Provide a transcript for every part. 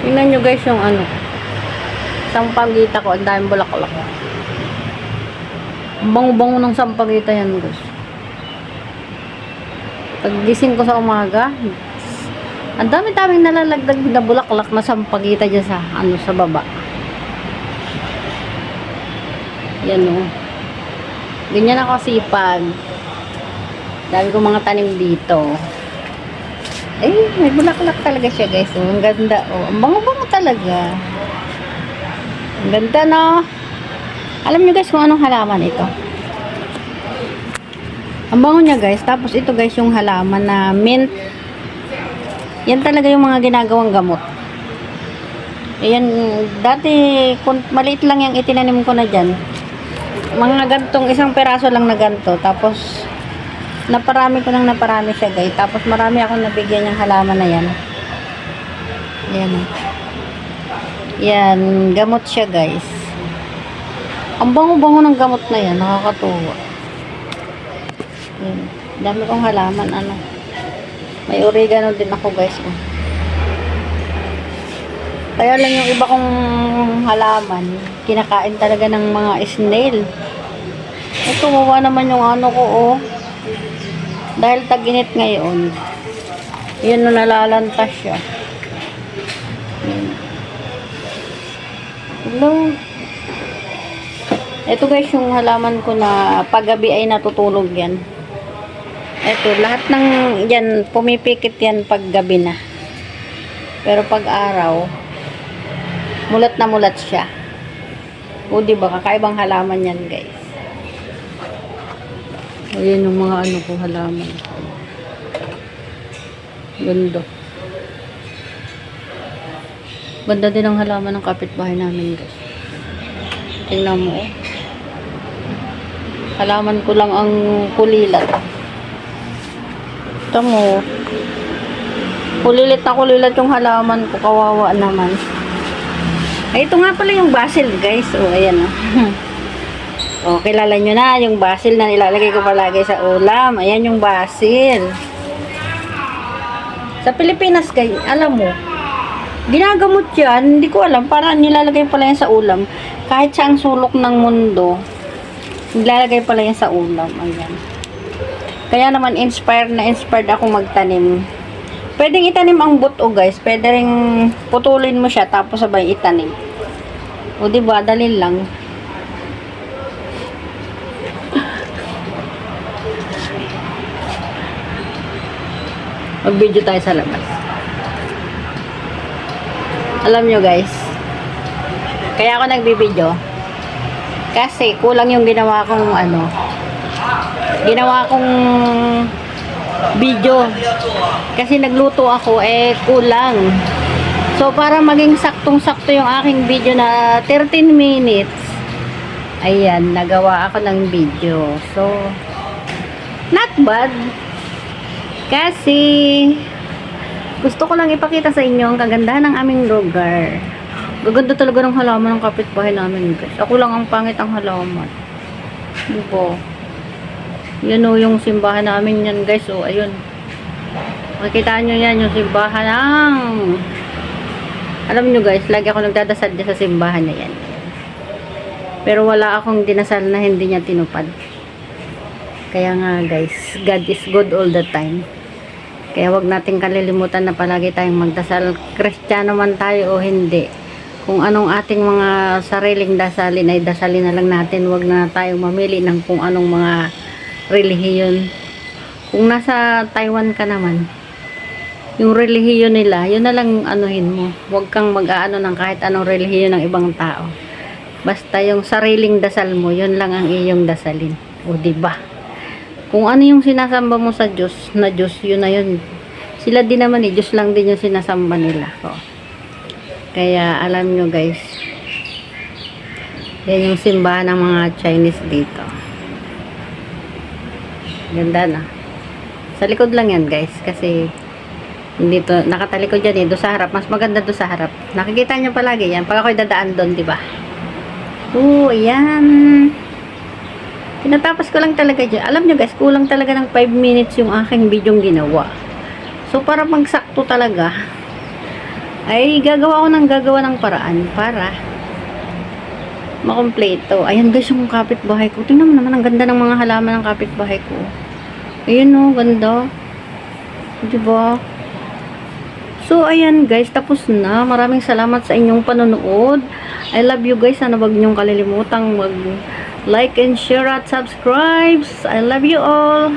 Tingnan nyo guys yung ano. Sampagita ko. Ang daming bulaklak. Ang bango-bango ng sampagita yan guys. Paggising ko sa umaga, ang dami-daming nalalagdag na bulaklak na sampagita dyan sa, ano, sa baba. Yan o. Ganyan ako sipag. Dami ko mga tanim dito. Eh, may bulaklak talaga siya guys. Oh, ang ganda. Oh, ang bango-bango talaga. Ang ganda no. Alam nyo guys kung anong halaman ito. Ang bango niya guys. Tapos ito guys yung halaman na mint. Yan talaga yung mga ginagawang gamot. Ayan, dati maliit lang yung itinanim ko na dyan. Mga gantong isang peraso lang na ganto. Tapos naparami ko nang naparami siya guys. Tapos marami akong nabigyan ng halaman na yan. Ayan. Yan, gamot siya guys. Ang bango-bango ng gamot na yan, nakakatuwa. Ayan. Dami kong halaman, ano. May oregano din ako guys. Oh. Kaya lang yung iba kong halaman, kinakain talaga ng mga snail. Eh, tumawa naman yung ano ko, oh. Dahil tag-init ngayon, yun na nalalantas siya. Hello. Ito guys, yung halaman ko na paggabi ay natutulog yan. Ito, lahat ng yan, pumipikit yan paggabi na. Pero pag araw, mulat na mulat siya. O diba, kakaibang halaman yan guys. Ayan yung mga ano ko halaman. Ganda. Ganda din ang halaman ng kapitbahay namin guys. Tingnan mo oh. Halaman ko lang ang kulilat. Ito mo. Kulilit na kulilat yung halaman ko. Kawawa naman. Ay, ito nga pala yung basil guys. O, ayan o. O, kilala nyo na yung basil na nilalagay ko palagi sa ulam. Ayan yung basil. Sa Pilipinas guys, alam mo, ginagamot yan. Hindi ko alam. Parang nilalagay pala yan sa ulam. Kahit sa ang sulok ng mundo, nilalagay pala yan sa ulam. Ayan. Kaya naman inspired ako magtanim. Pwedeng itanim ang buto guys. Pwede ring putulin mo siya tapos sabay itanim. O diba, dali lang. Mag-video tayo sa labas. Alam nyo guys, kaya ako nagbi-video kasi kulang yung ginawa kong video. Kasi nagluto ako, eh kulang. So para maging saktong-sakto yung aking video na 13 minutes, ayan, nagawa ako ng video. So not bad. Kasi gusto ko lang ipakita sa inyo ang kagandahan ng aming lugar. Gaganda talaga ng halaman ng kapitbahay namin guys. Ako lang ang pangit ang halaman. Diba? Yun o yung simbahan namin yan guys. O ayun. Makikita nyo yan yung simbahan ng... Alam nyo guys, lagi ako nagdadasal dyan sa simbahan na yan. Pero wala akong dinasal na hindi niya tinupad. Kaya nga guys, God is good all the time. Kaya wag nating kalilimutan na palagi tayong magdasal. Kristiyano man tayo o hindi. Kung anong ating mga sariling dasalin ay dasalin na lang natin. Wag na tayong mamili ng kung anong mga relihiyon. Kung nasa Taiwan ka naman, yung relihiyon nila, yun na lang anuhin mo. Wag kang mag-aano ng kahit anong relihiyon ng ibang tao. Basta yung sariling dasal mo, yun lang ang iyong dasalin. O diba? Kung ano yung sinasamba mo sa Diyos, na Diyos, yun na yun. Sila din naman eh, Diyos lang din yung sinasamba nila. O. Kaya alam nyo guys, yan yung simbahan ng mga Chinese dito. Ganda na. Sa likod lang yan guys, kasi dito, nakatalikod yan eh, doon sa harap. Mas maganda doon sa harap. Nakikita nyo palagi yan, pag ako'y dadaan doon, diba? Oo, ayan. Pinatapos ko lang talaga dyan. Alam nyo guys, kulang talaga ng 5 minutes yung aking video ginawa. So, para magsakto talaga, ay gagawa ng paraan para makumpleto. Ayan guys, yung kapitbahay ko. Tingnan mo naman, ang ganda ng mga halaman ng kapitbahay ko. Ayan o, ganda. Diba? So, ayan guys, tapos na. Maraming salamat sa inyong panonood. I love you guys. Sana wag niyong kalilimutang mag-like and share at subscribe. I love you all.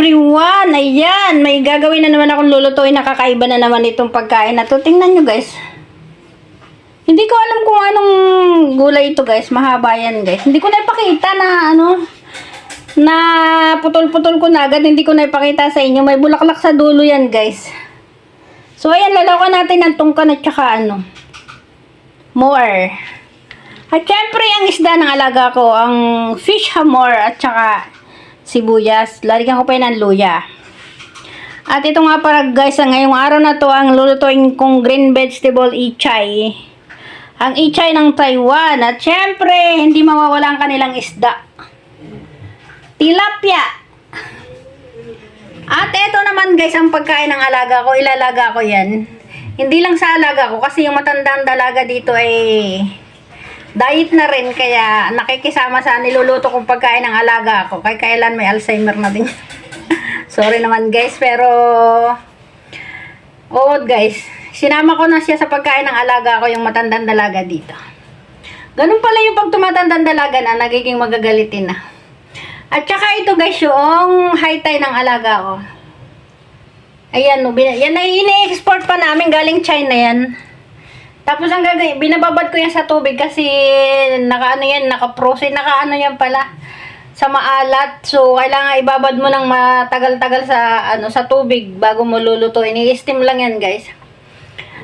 Everyone, ayan, may gagawin na naman akong lulutuin, nakakaiba na naman itong pagkain na to. Tingnan nyo guys. Hindi ko alam kung anong gulay ito guys, mahaba yan guys. Hindi ko na ipakita na na putol-putol ko na agad, hindi ko na ipakita sa inyo. May bulaklak sa dulo yan guys. So ayan, lalawan natin ng tungkan at saka more. At syempre, ang isda ng alaga ko, ang fish hamor at saka sibuyas. Lalagyan ko pa yun ng luya. At ito nga para guys, ngayong araw na to ang lulutuin kong green vegetable ichay. Ang ichay ng Taiwan. At syempre, hindi mawawala ang kanilang isda. Tilapia. At ito naman guys, ang pagkain ng alaga ko. Ilalaga ko yan. Hindi lang sa alaga ko, kasi yung matandang dalaga dito ay diet na rin, kaya nakikisama sa niluluto kong pagkain ng alaga ko. Kaya kailan may Alzheimer na din. Sorry naman guys, pero oo guys, sinama ko na siya sa pagkain ng alaga ko, yung matandang dalaga dito. Ganun pala yung pag tumatandang dalaga na, nagiging magagalitin na. At saka ito guys, yung high-tie ng alaga ko. Ayan, yan ay ini-export pa namin, galing China yan. Tapos ang gagawin, binababad ko yan sa tubig kasi naka-frozen, yan pala sa maalat. So kailangan ibabad mo ng matagal-tagal sa tubig bago mo lulutuin. I-steam lang yan, guys.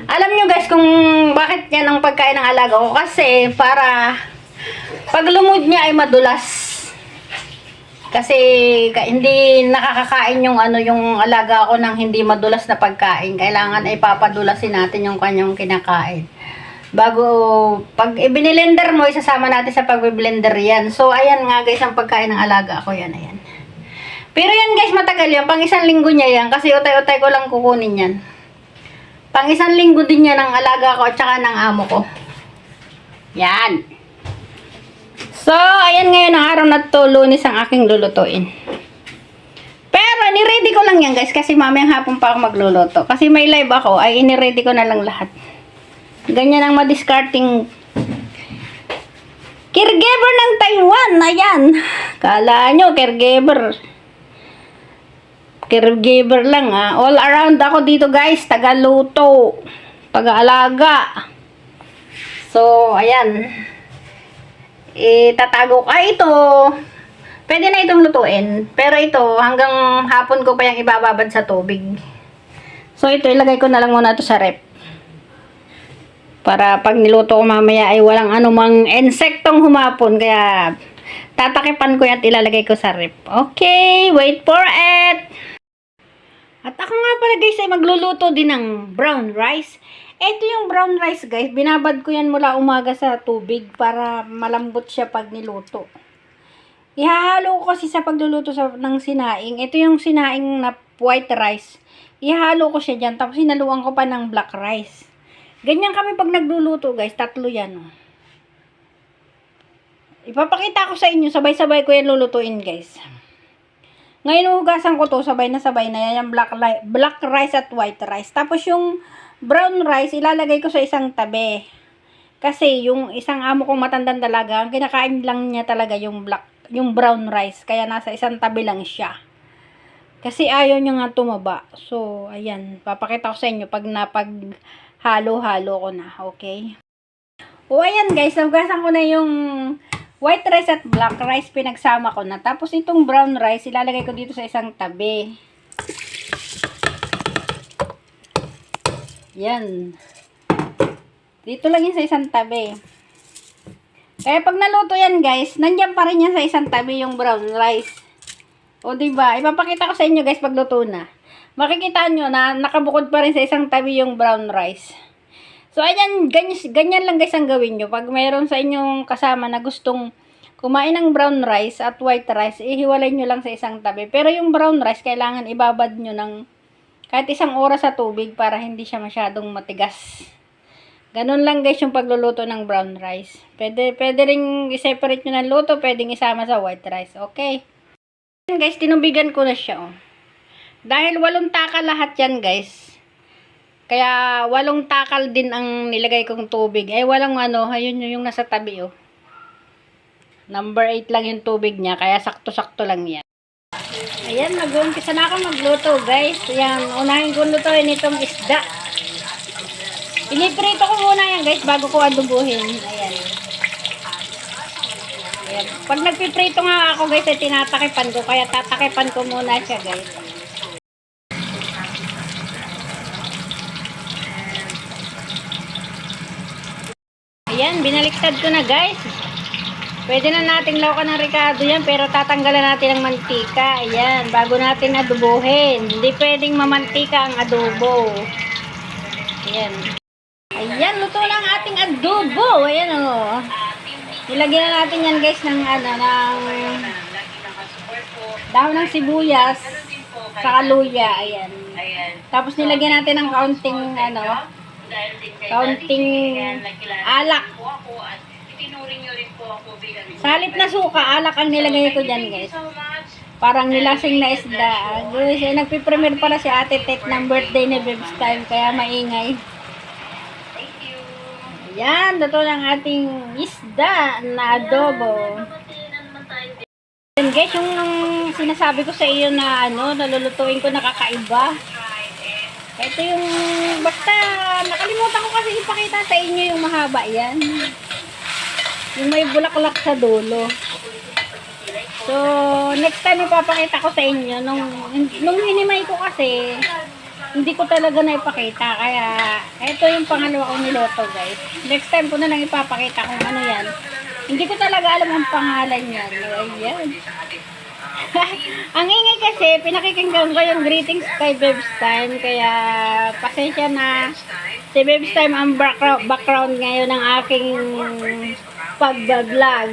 Alam nyo guys kung bakit yan ang pagkain ng alaga ko, kasi para pag lumod niya ay madulas. Kasi hindi nakakakain yung yung alaga ko ng hindi madulas na pagkain. Kailangan ay papadulasin natin yung kanyang kinakain. Bago, pag i-blender mo, isasama natin sa pag-blender yan. So, ayan nga guys, ang pagkain ng alaga ko yan, ayan. Pero yan guys, matagal yan. Pang isang linggo niya yan, kasi utay-utay ko lang kukunin yan. Pang isang linggo din yan ng alaga ko at saka ng amo ko. Yan. So, ayan ngayon ang araw na to, Lunes ang aking lulutuin. Pero, ni-ready ko lang yan guys, kasi mamayang hapon pa ako magluluto. Kasi may live ako, ay ini-ready ko na lang lahat. Ganyan ang madiscarding caregiver ng Taiwan. Ayan. Kala nyo, caregiver. Caregiver lang ha. All around ako dito guys. Tagaluto. Taga-alaga. So, ayan. Itatago. Ito. Pwede na itong lutuin. Pero ito, hanggang hapon ko pa yung ibababad sa tubig. So, ito, ilagay ko na lang muna ito sa rep. Para pag niluto ko mamaya ay walang anumang insektong humapon. Kaya tatakipan ko yan at ilalagay ko sa rep. Okay, wait for it. At ako nga pala guys ay magluluto din ng brown rice. Ito yung brown rice guys. Binabad ko yan mula umaga sa tubig para malambot siya pag niluto. Ihahalo ko kasi sa pagluluto ng sinaing. Ito yung sinaing na white rice. Ihahalo ko siya dyan. Tapos hinaluan ko pa ng black rice. Ganyan kami pag nagluluto guys, tatlo yan. Ipapakita ko sa inyo, sabay-sabay ko yan lulutuin guys. Ngayon hugasan ko to, sabay na yan, yung black rice at white rice. Tapos yung brown rice, ilalagay ko sa isang tabi. Kasi yung isang amo kong matandang dalaga, ang kinakain lang niya talaga yung brown rice. Kaya nasa isang tabi lang siya. Kasi ayaw niya nga tumaba. So, ayan, papakita ko sa inyo pag halo-halo ko na, okay? O, ayan guys, nahugasan ko na yung white rice at black rice, pinagsama ko na. Tapos itong brown rice, ilalagay ko dito sa isang tabi. Yan. Dito lang yan sa isang tabi. Kaya pag naluto yan guys, nandiyan pa rin yan sa isang tabi yung brown rice. O, diba? Ipapakita ko sa inyo, guys, pagluto na. Makikita nyo na nakabukod pa rin sa isang tabi yung brown rice. So, ayan, ganyan lang, guys, ang gawin nyo. Pag mayroon sa inyong kasama na gustong kumain ng brown rice at white rice, ihiwalay nyo lang sa isang tabi. Pero yung brown rice, kailangan ibabad nyo ng kahit isang oras sa tubig para hindi siya masyadong matigas. Ganun lang, guys, yung pagluluto ng brown rice. Pwede rin i-separate nyo ng luto, pwedeng isama sa white rice. Okay? Ayan, guys, tinubigan ko na siya, oh. Dahil 8 takal lahat yan, guys. Kaya 8 takal din ang nilagay kong tubig. Ay, walang ano, ayun yung nasa tabi, oh. Number 8 lang yung tubig niya, kaya sakto-sakto lang yan. Ayan, mag-uumpisa na ako magluto, guys. Ayan, unahin ko lutuin itong isda. Piniprito ko muna yan, guys, bago ko adubuhin. Ayan. Ayan. Pag nagpiprito nga ako, guys, ay tinatakipan ko. Kaya tatakipan ko muna siya, guys. Ayan, binaliktad ko na, guys. Pwede na nating lawakan ng ricado yan, pero tatanggalan natin ang mantika. Ayan, bago natin adubuhin. Hindi pwedeng mamantika ang adobo. Ayan. Ayan, luto na ang ating adobo. Ayan, o. Nilagyan na natin yan, guys, ng dahon ng sibuyas sa luya. Ayan. Tapos nilagyan natin ng kaunting alak. Sa halip na suka, alak ang nilagay ko dyan, guys. Parang nilasing na isda. Guys, nagpipremere para si Ate Tet ng birthday ni Bebs Time, kaya maingay. Ayan, luto ng ating isda na adobo. Ayan, guys, yung sinasabi ko sa iyo na nalulutuin ko nakakaiba. Ito yung, basta, nakalimutan ko kasi ipakita sa inyo yung mahaba yan. Yung may bulaklak sa dulo. So, next time ipapakita ko sa inyo. Nung hinimay ko kasi, hindi ko talaga na ipakita. Kaya, ito yung pangalawa kong niloto, guys. Next time ko na lang ipapakita kung ano yan. Hindi ko talaga alam ang pangalan yan. Ayan. Ang ingay kasi, pinakikinggan ko yung greetings kay Bebs Time. Kaya, pasensya na. Si Bebs Time ang background ngayon ng aking pag-vlog.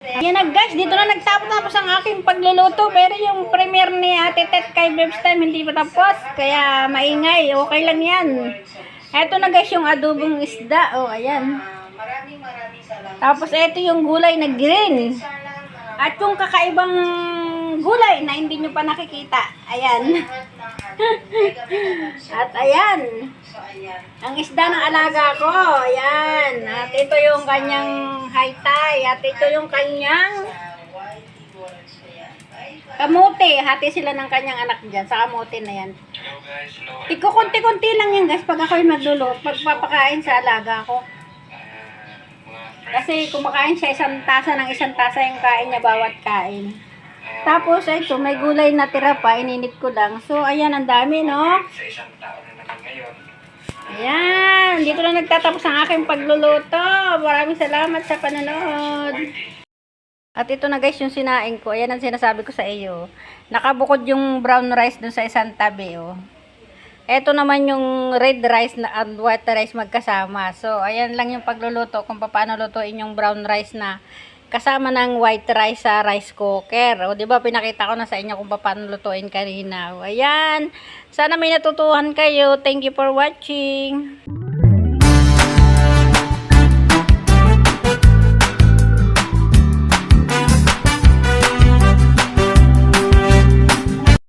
Yan na, guys, dito na nagtapos ang aking pagluluto, pero yung premiere ni Ate Tet kay Bebs Time hindi pa tapos, kaya maingay, okay lang yan. Eto na, guys, yung adobong isda. Oh, ayan. Tapos eto yung gulay na green. At yung kakaibang gulay na hindi nyo pa nakikita. Ayan. At ayan. Ang isda ng alaga ko. Ayan. At ito yung kanyang haytay. At ito yung kanyang kamote. Hati sila ng kanyang anak dyan sa kamote na yan. Kunti-kunti lang yan, guys, pag ako'y magluluto. Pagpapakain sa alaga ko. Kasi kumakain siya isang tasa yung kain niya bawat kain. Tapos ito, may gulay na tira pa, ininit ko lang. So, ayan, ang dami, no? Ayan, dito na nagtatapos ang aking pagluluto. Maraming salamat sa panonood. At ito na, guys, yung sinaing ko. Ayan ang sinasabi ko sa iyo. Nakabukod yung brown rice dun sa isang tabi, oh. Ito naman yung red rice and white rice magkasama. So, ayan lang yung pagluluto kung paano lutuin yung brown rice na kasama ng white rice sa rice cooker. O, di ba pinakita ko na sa inyo kung paano lutuin kanina. O, ayan. Sana may natutuhan kayo. Thank you for watching.